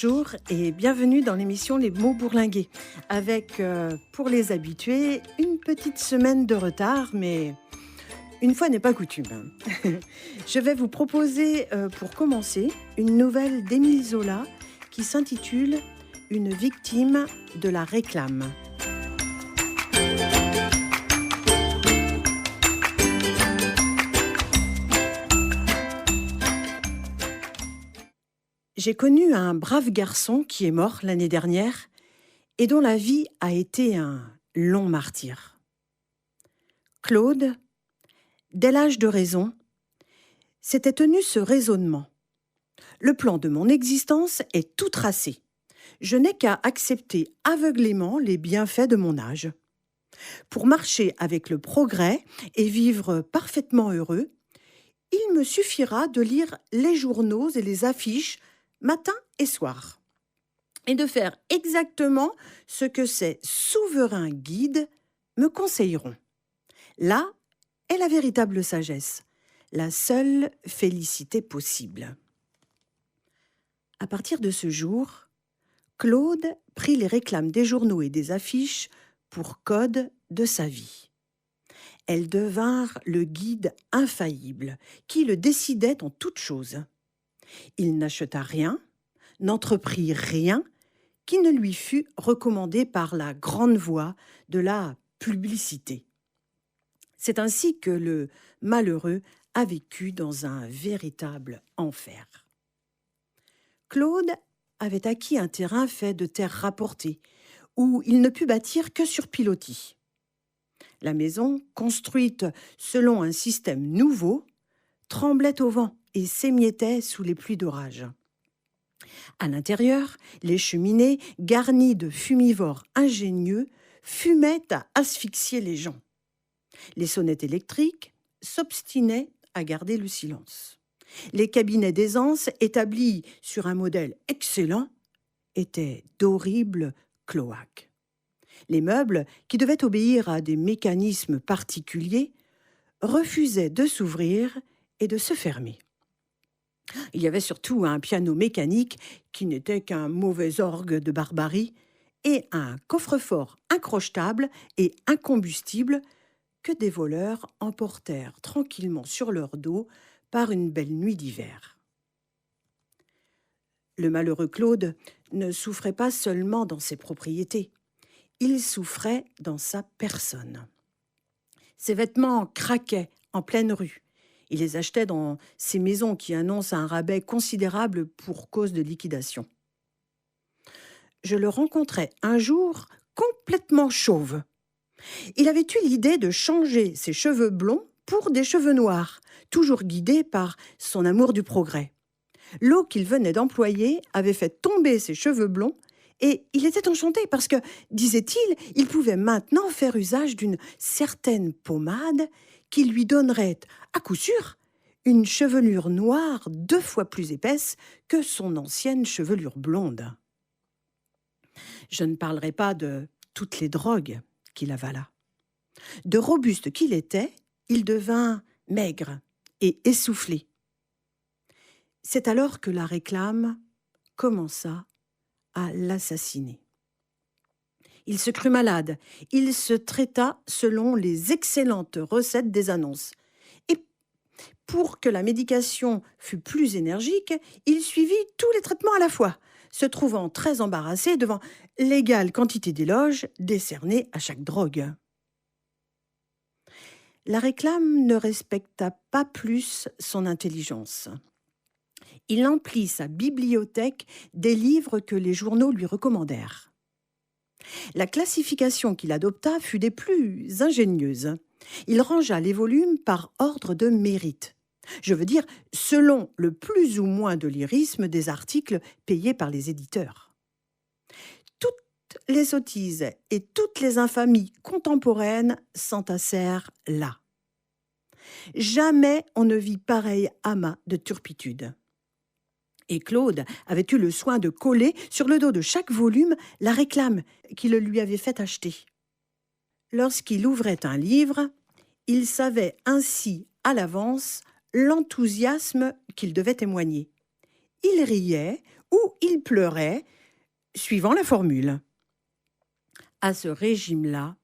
Bonjour et bienvenue dans l'émission Les mots bourlingués. Avec, pour les habitués, une petite semaine de retard, mais une fois n'est pas coutume, hein. Je vais vous proposer, pour commencer, une nouvelle d'Émile Zola qui s'intitule « Une victime de la réclame ». J'ai connu un brave garçon qui est mort l'année dernière et dont la vie a été un long martyre. Claude, dès l'âge de raison, s'était tenu ce raisonnement. Le plan de mon existence est tout tracé. Je n'ai qu'à accepter aveuglément les bienfaits de mon âge. Pour marcher avec le progrès et vivre parfaitement heureux, il me suffira de lire les journaux et les affiches matin et soir, et de faire exactement ce que ces souverains guides me conseilleront. Là est la véritable sagesse, la seule félicité possible. À partir de ce jour, Claude prit les réclames des journaux et des affiches pour code de sa vie. Elles devinrent le guide infaillible qui le décidait en toutes choses. Il n'acheta rien, n'entreprit rien qui ne lui fût recommandé par la grande voix de la publicité. C'est ainsi que le malheureux a vécu dans un véritable enfer. Claude avait acquis un terrain fait de terre rapportée, où il ne put bâtir que sur pilotis. La maison, construite selon un système nouveau, tremblait au vent et s'émiettait sous les pluies d'orage. À l'intérieur, les cheminées, garnies de fumivores ingénieux, fumaient à asphyxier les gens. Les sonnettes électriques s'obstinaient à garder le silence. Les cabinets d'aisance, établis sur un modèle excellent, étaient d'horribles cloaques. Les meubles, qui devaient obéir à des mécanismes particuliers, refusaient de s'ouvrir et de se fermer. Il y avait surtout un piano mécanique qui n'était qu'un mauvais orgue de barbarie et un coffre-fort incrochetable et incombustible que des voleurs emportèrent tranquillement sur leur dos par une belle nuit d'hiver. Le malheureux Claude ne souffrait pas seulement dans ses propriétés, il souffrait dans sa personne. Ses vêtements craquaient en pleine rue. Il les achetait dans ces maisons qui annoncent un rabais considérable pour cause de liquidation. Je le rencontrai un jour complètement chauve. Il avait eu l'idée de changer ses cheveux blonds pour des cheveux noirs, toujours guidé par son amour du progrès. L'eau qu'il venait d'employer avait fait tomber ses cheveux blonds et il était enchanté parce que, disait-il, il pouvait maintenant faire usage d'une certaine pommade qui lui donnerait, à coup sûr, une chevelure noire 2 fois plus épaisse que son ancienne chevelure blonde. Je ne parlerai pas de toutes les drogues qu'il avala. De robuste qu'il était, il devint maigre et essoufflé. C'est alors que la réclame commença à l'assassiner. Il se crut malade, il se traita selon les excellentes recettes des annonces. Et pour que la médication fût plus énergique, il suivit tous les traitements à la fois, se trouvant très embarrassé devant l'égale quantité d'éloges décernés à chaque drogue. La réclame ne respecta pas plus son intelligence. Il emplit sa bibliothèque des livres que les journaux lui recommandèrent. La classification qu'il adopta fut des plus ingénieuses. Il rangea les volumes par ordre de mérite. Je veux dire, selon le plus ou moins de lyrisme des articles payés par les éditeurs. Toutes les sottises et toutes les infamies contemporaines s'entassèrent là. Jamais on ne vit pareil amas de turpitude. Et Claude avait eu le soin de coller sur le dos de chaque volume la réclame qu'il lui avait fait acheter. Lorsqu'il ouvrait un livre, il savait ainsi à l'avance l'enthousiasme qu'il devait témoigner. Il riait ou il pleurait, suivant la formule. À ce régime-là,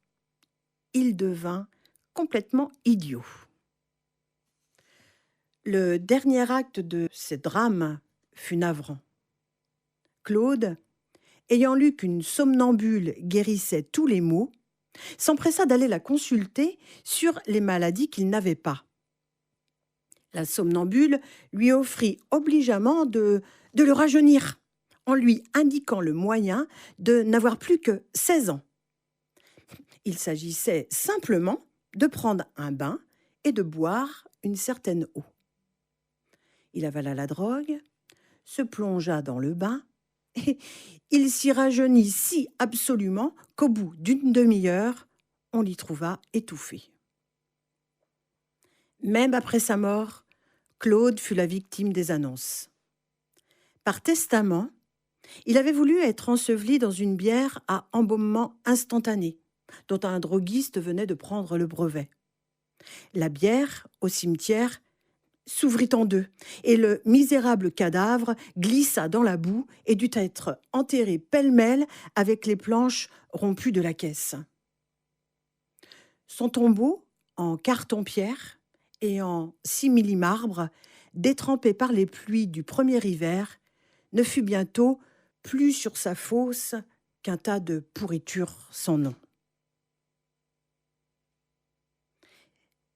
il devint complètement idiot. Le dernier acte de ce drame fut navrant. Claude, ayant lu qu'une somnambule guérissait tous les maux, s'empressa d'aller la consulter sur les maladies qu'il n'avait pas. La somnambule lui offrit obligeamment de le rajeunir, en lui indiquant le moyen de n'avoir plus que 16 ans. Il s'agissait simplement de prendre un bain et de boire une certaine eau. Il avala la drogue, se plongea dans le bain, et il s'y rajeunit si absolument qu'au bout d'une demi-heure, on l'y trouva étouffé. Même après sa mort, Claude fut la victime des annonces. Par testament, il avait voulu être enseveli dans une bière à embaumement instantané, dont un droguiste venait de prendre le brevet. La bière, au cimetière, s'ouvrit en deux, et le misérable cadavre glissa dans la boue et dut être enterré pêle-mêle avec les planches rompues de la caisse. Son tombeau, en carton-pierre et en simili-marbre, détrempé par les pluies du premier hiver, ne fut bientôt plus sur sa fosse qu'un tas de pourriture sans nom.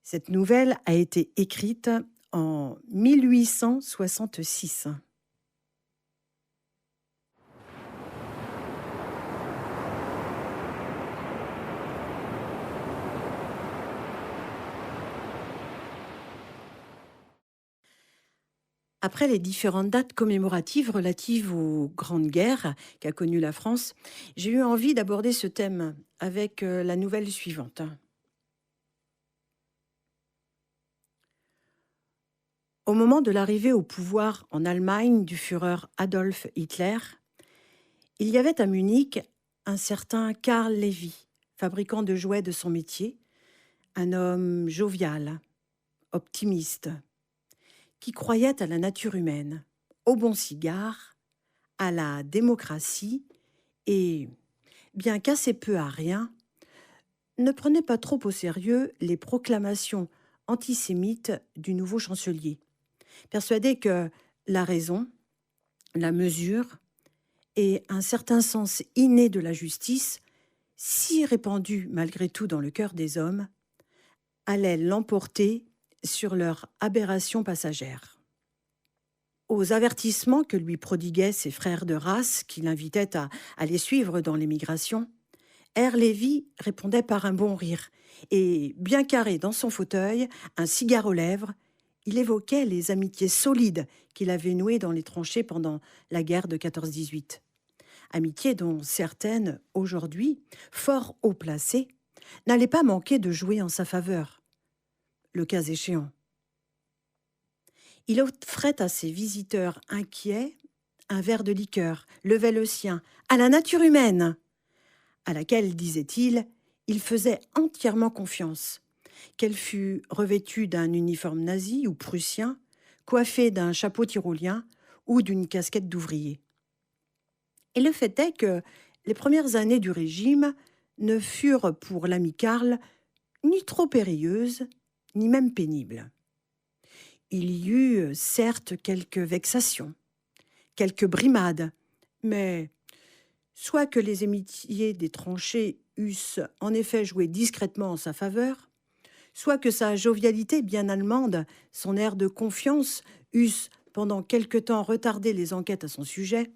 Cette nouvelle a été écrite en 1866. Après les différentes dates commémoratives relatives aux grandes guerres qu'a connues la France, j'ai eu envie d'aborder ce thème avec la nouvelle suivante. Au moment de l'arrivée au pouvoir en Allemagne du Führer Adolf Hitler, il y avait à Munich un certain Karl Levy, fabricant de jouets de son métier, un homme jovial, optimiste, qui croyait à la nature humaine, au bon cigare, à la démocratie et, bien qu'assez peu à rien, ne prenait pas trop au sérieux les proclamations antisémites du nouveau chancelier, persuadé que la raison, la mesure et un certain sens inné de la justice, si répandu malgré tout dans le cœur des hommes, allaient l'emporter sur leur aberration passagère. Aux avertissements que lui prodiguaient ses frères de race, qui l'invitaient à les suivre dans l'émigration, Herr Lévy répondait par un bon rire, et, bien carré dans son fauteuil, un cigare aux lèvres, il évoquait les amitiés solides qu'il avait nouées dans les tranchées pendant la guerre de 14-18. Amitiés dont certaines, aujourd'hui, fort haut placées, n'allaient pas manquer de jouer en sa faveur, le cas échéant. Il offrait à ses visiteurs inquiets un verre de liqueur, levait le sien, à la nature humaine, à laquelle, disait-il, il faisait entièrement confiance, qu'elle fût revêtue d'un uniforme nazi ou prussien, coiffée d'un chapeau tyrolien ou d'une casquette d'ouvrier. Et le fait est que les premières années du régime ne furent pour l'ami Karl ni trop périlleuses, ni même pénibles. Il y eut certes quelques vexations, quelques brimades, mais soit que les amitiés des tranchées eussent en effet joué discrètement en sa faveur, soit que sa jovialité bien allemande, son air de confiance eussent pendant quelque temps retardé les enquêtes à son sujet,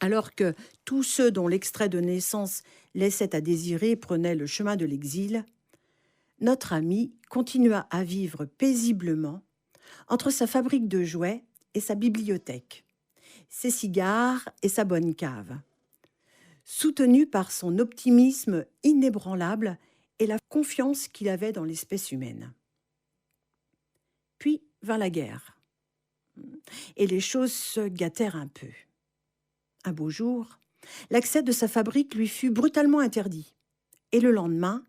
alors que tous ceux dont l'extrait de naissance laissait à désirer prenaient le chemin de l'exil, notre ami continua à vivre paisiblement entre sa fabrique de jouets et sa bibliothèque, ses cigares et sa bonne cave, soutenu par son optimisme inébranlable et la confiance qu'il avait dans l'espèce humaine. Puis vint la guerre, et les choses se gâtèrent un peu. Un beau jour, l'accès de sa fabrique lui fut brutalement interdit, et le lendemain,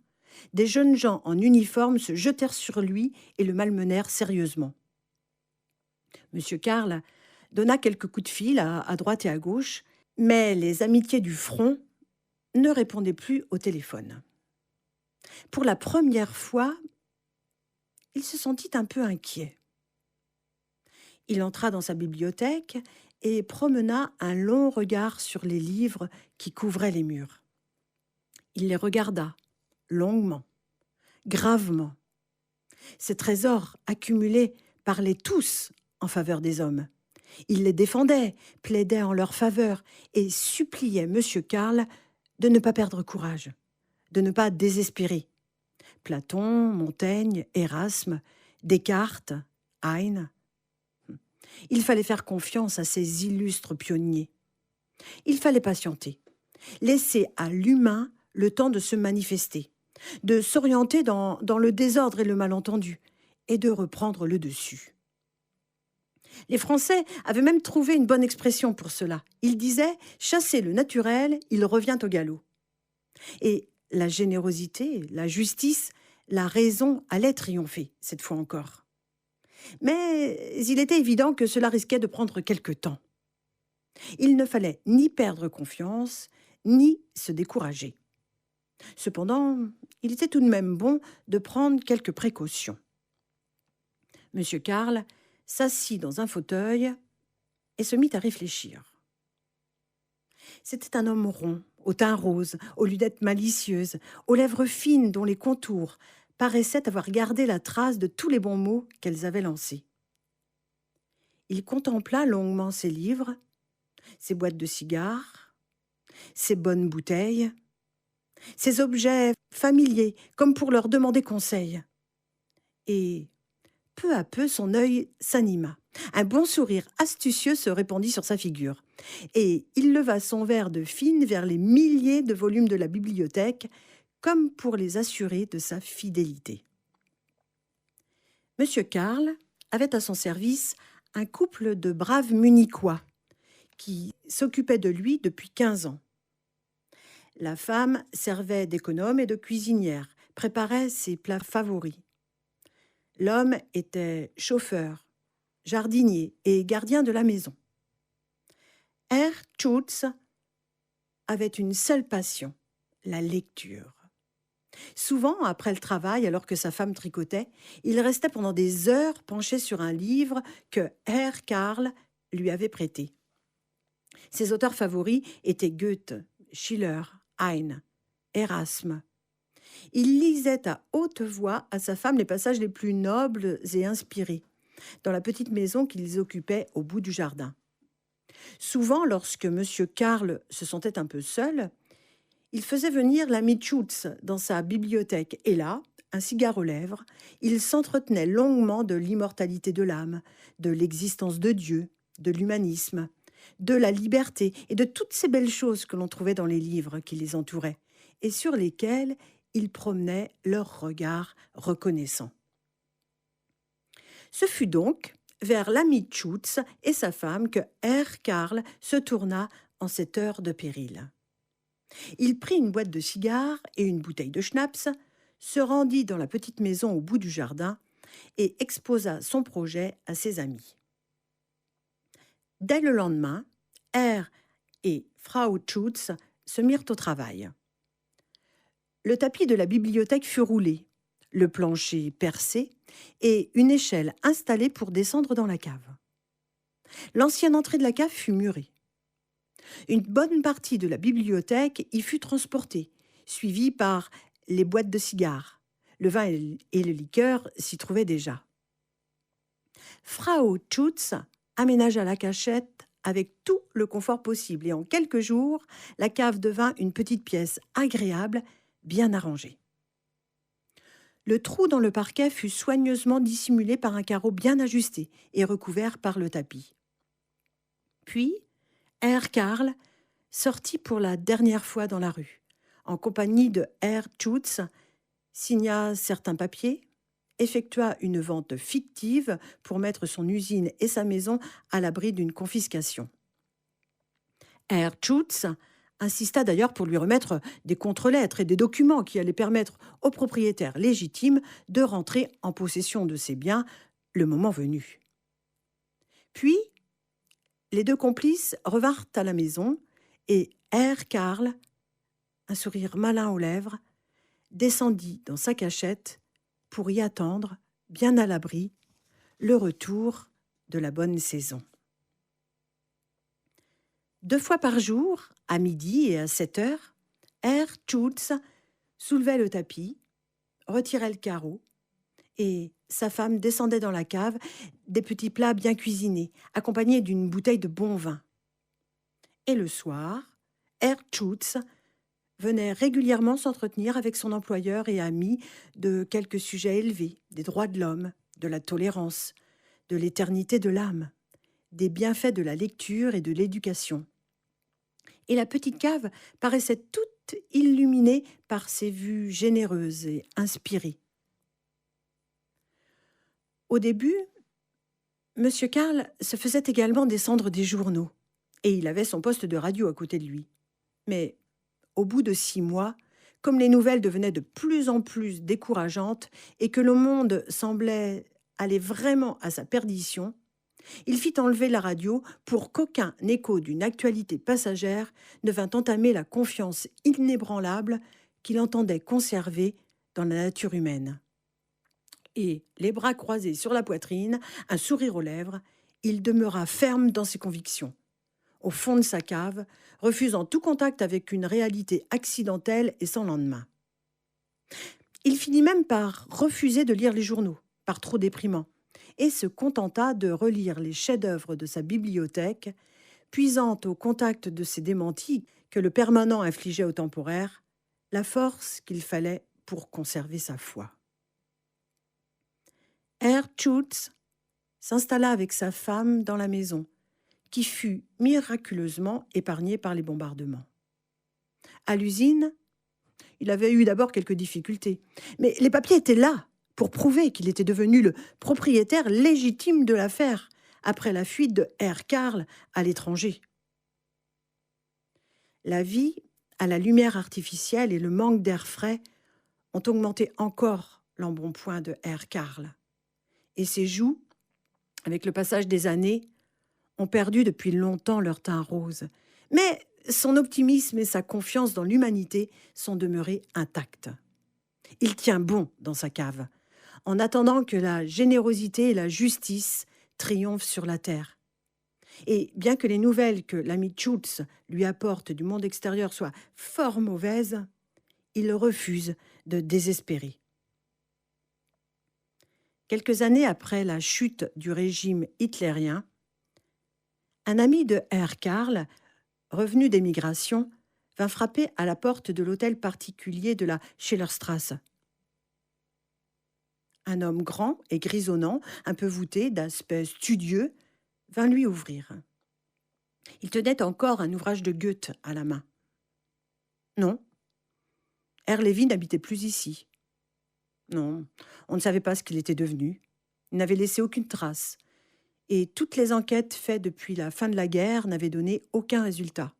des jeunes gens en uniforme se jetèrent sur lui et le malmenèrent sérieusement. Monsieur Karl donna quelques coups de fil à droite et à gauche, mais les amitiés du front ne répondaient plus au téléphone. Pour la première fois, il se sentit un peu inquiet. Il entra dans sa bibliothèque et promena un long regard sur les livres qui couvraient les murs. Il les regarda longuement, gravement. Ces trésors accumulés parlaient tous en faveur des hommes. Il les défendait, plaidait en leur faveur et suppliait M. Karl de ne pas perdre courage, de ne pas désespérer. Platon, Montaigne, Erasme, Descartes, Heine. Il fallait faire confiance à ces illustres pionniers. Il fallait patienter, laisser à l'humain le temps de se manifester, de s'orienter dans le désordre et le malentendu, et de reprendre le dessus. Les Français avaient même trouvé une bonne expression pour cela. Ils disaient « chasser le naturel, il revient au galop ». Et la générosité, la justice, la raison allaient triompher, cette fois encore. Mais il était évident que cela risquait de prendre quelque temps. Il ne fallait ni perdre confiance, ni se décourager. Cependant, il était tout de même bon de prendre quelques précautions. M. Karl s'assit dans un fauteuil et se mit à réfléchir. C'était un homme rond, au teint rose, aux lunettes malicieuses, aux lèvres fines dont les contours paraissaient avoir gardé la trace de tous les bons mots qu'elles avaient lancés. Il contempla longuement ses livres, ses boîtes de cigares, ses bonnes bouteilles, ces objets familiers comme pour leur demander conseil. Et peu à peu, son œil s'anima. Un bon sourire astucieux se répandit sur sa figure. Et il leva son verre de fine vers les milliers de volumes de la bibliothèque, comme pour les assurer de sa fidélité. M. Karl avait à son service un couple de braves Munichois qui s'occupait de lui depuis 15 ans. La femme servait d'économe et de cuisinière, préparait ses plats favoris. L'homme était chauffeur, jardinier et gardien de la maison. Herr Schutz avait une seule passion, la lecture. Souvent, après le travail, alors que sa femme tricotait, il restait pendant des heures penché sur un livre que Herr Karl lui avait prêté. Ses auteurs favoris étaient Goethe, Schiller, Heine, Erasme. Il lisait à haute voix à sa femme les passages les plus nobles et inspirés, dans la petite maison qu'ils occupaient au bout du jardin. Souvent, lorsque M. Karl se sentait un peu seul, il faisait venir l'ami Schutz dans sa bibliothèque et là, un cigare aux lèvres, il s'entretenait longuement de l'immortalité de l'âme, de l'existence de Dieu, de l'humanisme, de la liberté et de toutes ces belles choses que l'on trouvait dans les livres qui les entouraient et sur lesquels ils promenaient leur regard reconnaissant. Ce fut donc vers l'ami Schutz et sa femme que Herr Karl se tourna en cette heure de péril. Il prit une boîte de cigares et une bouteille de schnapps, se rendit dans la petite maison au bout du jardin et exposa son projet à ses amis. Dès le lendemain, Herr et Frau Schutz se mirent au travail. Le tapis de la bibliothèque fut roulé, le plancher percé et une échelle installée pour descendre dans la cave. L'ancienne entrée de la cave fut murée. Une bonne partie de la bibliothèque y fut transportée, suivie par les boîtes de cigares. Le vin et le liqueur s'y trouvaient déjà. Frau Schutz aménagea la cachette avec tout le confort possible et en quelques jours, la cave devint une petite pièce agréable, bien arrangée. Le trou dans le parquet fut soigneusement dissimulé par un carreau bien ajusté et recouvert par le tapis. Puis, Herr Karl sortit pour la dernière fois dans la rue, en compagnie de Herr Schutz, signa certains papiers, effectua une vente fictive pour mettre son usine et sa maison à l'abri d'une confiscation. Herr Schutz insista d'ailleurs pour lui remettre des contre-lettres et des documents qui allaient permettre aux propriétaires légitimes de rentrer en possession de ses biens le moment venu. Puis, Les deux complices revinrent à la maison et Herr Karl, un sourire malin aux lèvres, descendit dans sa cachette pour y attendre, bien à l'abri, le retour de la bonne saison. 2 fois par jour, à midi et à 7 heures, Herr Schultz soulevait le tapis, retirait le carreau, et sa femme descendait dans la cave des petits plats bien cuisinés, accompagnés d'une bouteille de bon vin. Et le soir, Herr Schultz venait régulièrement s'entretenir avec son employeur et ami de quelques sujets élevés, des droits de l'homme, de la tolérance, de l'éternité de l'âme, des bienfaits de la lecture et de l'éducation. Et la petite cave paraissait toute illuminée par ces vues généreuses et inspirées. Au début, M. Karl se faisait également descendre des journaux, et il avait son poste de radio à côté de lui. Mais au bout de 6 mois, comme les nouvelles devenaient de plus en plus décourageantes et que le monde semblait aller vraiment à sa perdition, il fit enlever la radio pour qu'aucun écho d'une actualité passagère ne vînt entamer la confiance inébranlable qu'il entendait conserver dans la nature humaine. Et, les bras croisés sur la poitrine, un sourire aux lèvres, il demeura ferme dans ses convictions. Au fond de sa cave, refusant tout contact avec une réalité accidentelle et sans lendemain. Il finit même par refuser de lire les journaux, par trop déprimants, et se contenta de relire les chefs-d'œuvre de sa bibliothèque, puisant au contact de ces démentis que le permanent infligeait au temporaire, la force qu'il fallait pour conserver sa foi. Herr Schultz s'installa avec sa femme dans la maison, qui fut miraculeusement épargnée par les bombardements. À l'usine, il avait eu d'abord quelques difficultés, mais les papiers étaient là pour prouver qu'il était devenu le propriétaire légitime de l'affaire après la fuite de Herr Karl à l'étranger. La vie à la lumière artificielle et le manque d'air frais ont augmenté encore l'embonpoint de Herr Karl. Et ses joues, avec le passage des années, ont perdu depuis longtemps leur teint rose. Mais son optimisme et sa confiance dans l'humanité sont demeurés intacts. Il tient bon dans sa cave, en attendant que la générosité et la justice triomphent sur la terre. Et bien que les nouvelles que l'ami Schultz lui apporte du monde extérieur soient fort mauvaises, il refuse de désespérer. Quelques années après la chute du régime hitlérien, un ami de Herr Karl, revenu d'émigration, vint frapper à la porte de l'hôtel particulier de la Schillerstrasse. Un homme grand et grisonnant, un peu voûté, d'aspect studieux, vint lui ouvrir. Il tenait encore un ouvrage de Goethe à la main. Non, Herr Lévy n'habitait plus ici. Non, on ne savait pas ce qu'il était devenu. Il n'avait laissé aucune trace. Et toutes les enquêtes faites depuis la fin de la guerre n'avaient donné aucun résultat.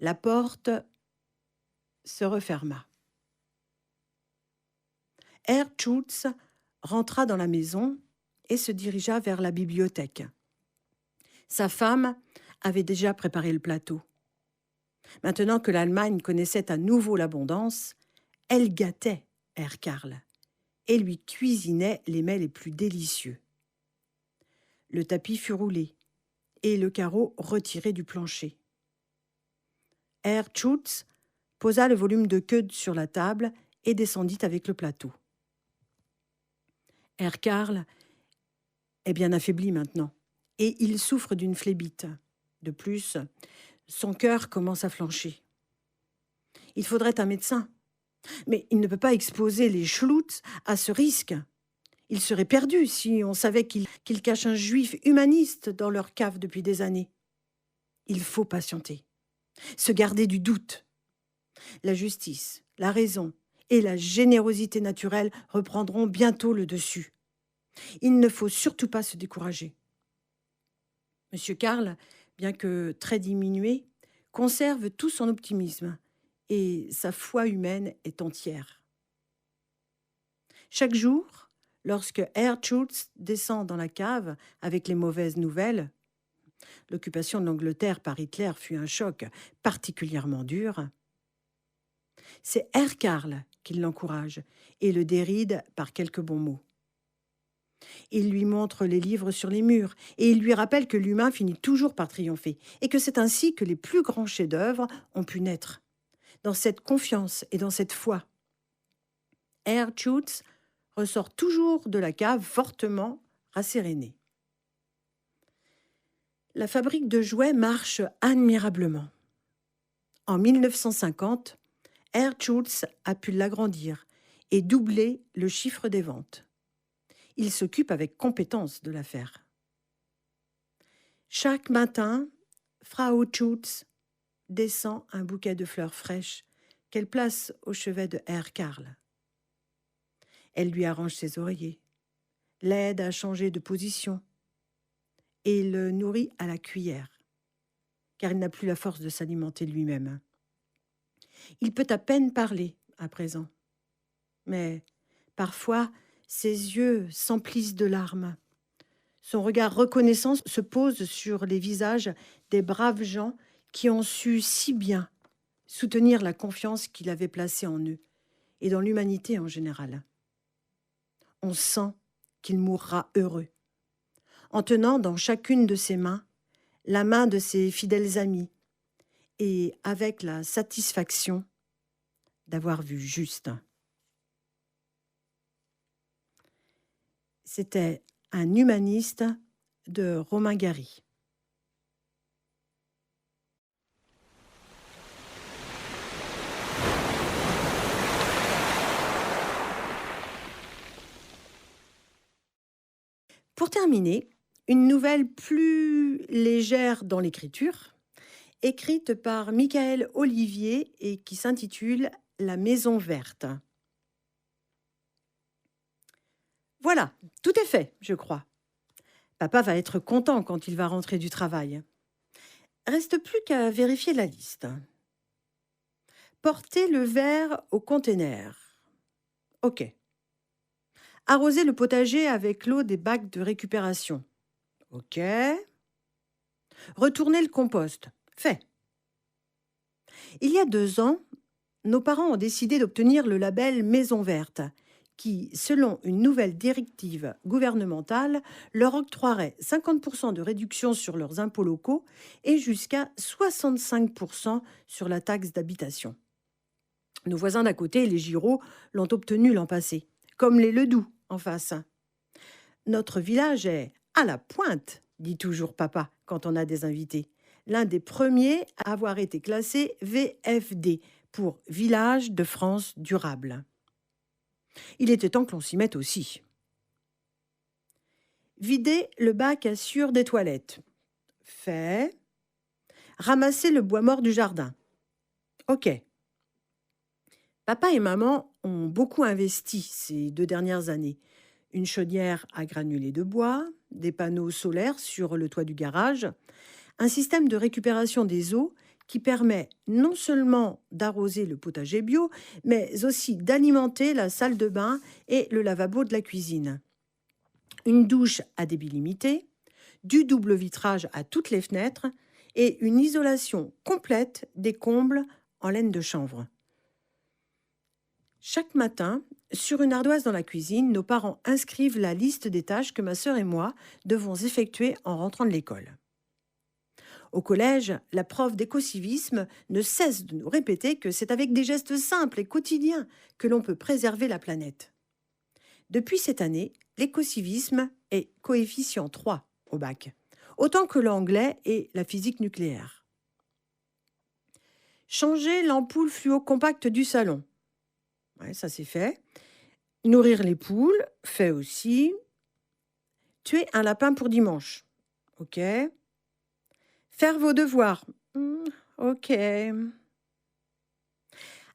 La porte se referma. Herr Schultz rentra dans la maison et se dirigea vers la bibliothèque. Sa femme avait déjà préparé le plateau. Maintenant que l'Allemagne connaissait à nouveau l'abondance, elle gâtait Herr Karl et lui cuisinait les mets les plus délicieux. Le tapis fut roulé et le carreau retiré du plancher. Herr Schultz posa le volume de Goethe sur la table et descendit avec le plateau. Herr Karl est bien affaibli maintenant et il souffre d'une phlébite. De plus, son cœur commence à flancher. Il faudrait un médecin, mais il ne peut pas exposer les Schultz à ce risque. Ils seraient perdus si on savait qu'ils cachent un juif humaniste dans leur cave depuis des années. Il faut patienter, se garder du doute. La justice, la raison et la générosité naturelle reprendront bientôt le dessus. Il ne faut surtout pas se décourager. M. Karl, bien que très diminué, conserve tout son optimisme et sa foi humaine est entière. Chaque jour, lorsque Herr Schultz descend dans la cave avec les mauvaises nouvelles, L'occupation de l'Angleterre par Hitler fut un choc particulièrement dur. C'est R. Karl qui l'encourage et le déride par quelques bons mots. Il lui montre les livres sur les murs et il lui rappelle que l'humain finit toujours par triompher et que c'est ainsi que les plus grands chefs-d'œuvre ont pu naître, dans cette confiance et dans cette foi. R. Schutz ressort toujours de la cave fortement rasséréné. La fabrique de jouets marche admirablement. En 1950, R. Schutz a pu l'agrandir et doubler le chiffre des ventes. Il s'occupe avec compétence de l'affaire. Chaque matin, Frau Schutz descend un bouquet de fleurs fraîches qu'elle place au chevet de R. Karl. Elle lui arrange ses oreillers, l'aide à changer de position et le nourrit à la cuillère, car il n'a plus la force de s'alimenter lui-même. Il peut à peine parler à présent, mais parfois ses yeux s'emplissent de larmes. Son regard reconnaissant se pose sur les visages des braves gens qui ont su si bien soutenir la confiance qu'il avait placée en eux et dans l'humanité en général. On sent qu'il mourra heureux, en tenant dans chacune de ses mains la main de ses fidèles amis et avec la satisfaction d'avoir vu juste. C'était un humaniste de Romain Gary. Pour terminer, une nouvelle plus légère dans l'écriture, écrite par Michael Olivier et qui s'intitule « La Maison verte ». Voilà, tout est fait, je crois. Papa va être content quand il va rentrer du travail. Reste plus qu'à vérifier la liste. Porter le verre au conteneur. OK. Arroser le potager avec l'eau des bacs de récupération. OK. Retourner le compost. Fait. Il y a 2 ans, nos parents ont décidé d'obtenir le label Maison verte, qui, selon une nouvelle directive gouvernementale, leur octroierait 50% de réduction sur leurs impôts locaux et jusqu'à 65% sur la taxe d'habitation. Nos voisins d'à côté, les Giraud, l'ont obtenu l'an passé, comme les Ledoux en face. Notre village est à la pointe, dit toujours papa quand on a des invités. L'un des premiers à avoir été classé VFD, pour Village de France durable. Il était temps que l'on s'y mette aussi. Vider le bac à sueur des toilettes. Fait. Ramasser le bois mort du jardin. OK. Papa et maman ont beaucoup investi ces 2 dernières années. Une chaudière à granulés de bois, des panneaux solaires sur le toit du garage, un système de récupération des eaux qui permet non seulement d'arroser le potager bio, mais aussi d'alimenter la salle de bain et le lavabo de la cuisine. Une douche à débit limité, du double vitrage à toutes les fenêtres et une isolation complète des combles en laine de chanvre. Chaque matin, sur une ardoise dans la cuisine, nos parents inscrivent la liste des tâches que ma sœur et moi devons effectuer en rentrant de l'école. Au collège, la prof d'écocivisme ne cesse de nous répéter que c'est avec des gestes simples et quotidiens que l'on peut préserver la planète. Depuis cette année, l'écocivisme est coefficient 3 au bac, autant que l'anglais et la physique nucléaire. Changer l'ampoule fluo compacte du salon. Ouais, ça c'est fait. Nourrir les poules, fait aussi. Tuer un lapin pour dimanche. OK. Faire vos devoirs. OK.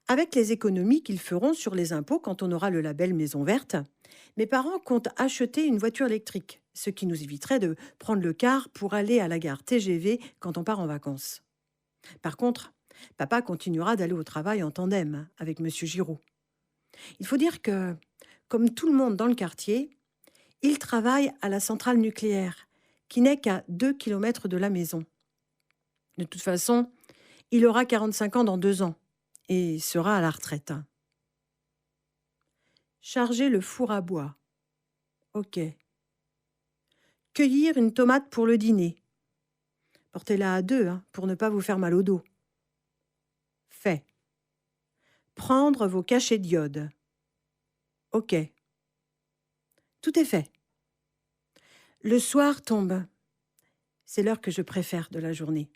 Avec les économies qu'ils feront sur les impôts quand on aura le label Maison verte, mes parents comptent acheter une voiture électrique, ce qui nous éviterait de prendre le car pour aller à la gare TGV quand on part en vacances. Par contre, papa continuera d'aller au travail en tandem avec monsieur Giraud. Il faut dire que, comme tout le monde dans le quartier, il travaille à la centrale nucléaire, qui n'est qu'à 2 kilomètres de la maison. De toute façon, il aura 45 ans dans 2 ans et sera à la retraite. Charger le four à bois. OK. Cueillir une tomate pour le dîner. Portez-la à 2 pour ne pas vous faire mal au dos. Fait. Prendre vos cachets d'iode. OK. Tout est fait. Le soir tombe. C'est l'heure que je préfère de la journée.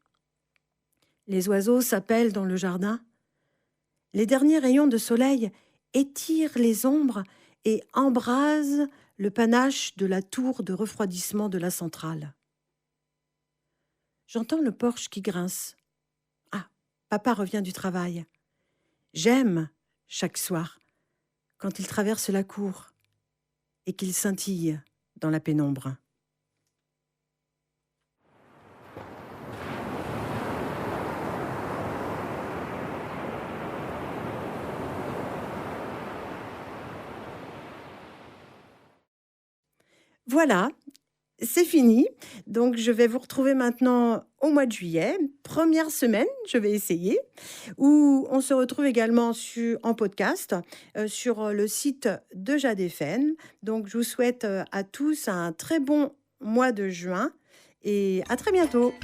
Les oiseaux s'appellent dans le jardin. Les derniers rayons de soleil étirent les ombres et embrasent le panache de la tour de refroidissement de la centrale. J'entends le porche qui grince. Ah, papa revient du travail. J'aime, chaque soir, quand il traverse la cour et qu'il scintille dans la pénombre. Voilà, c'est fini. Donc, je vais vous retrouver maintenant au mois de juillet, première semaine, je vais essayer, où on se retrouve également en podcast sur le site de Jade FM. Donc, je vous souhaite à tous un très bon mois de juin et à très bientôt.